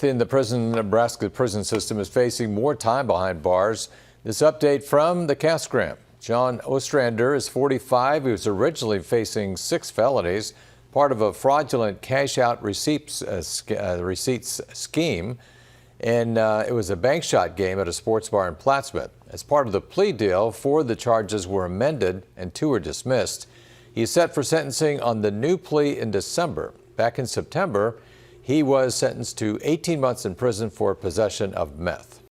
In the Nebraska prison system is facing more time behind bars. This update from the Cass Graham. John Ostrander is 45. He was originally facing 6 felonies, part of a fraudulent cash-out receipts scheme. And it was a bank shot game at a sports bar in Plattsmouth. As part of the plea deal, 4 of the charges were amended and 2 were dismissed. He is set for sentencing on the new plea in December. Back in September, he was sentenced to 18 months in prison for possession of meth.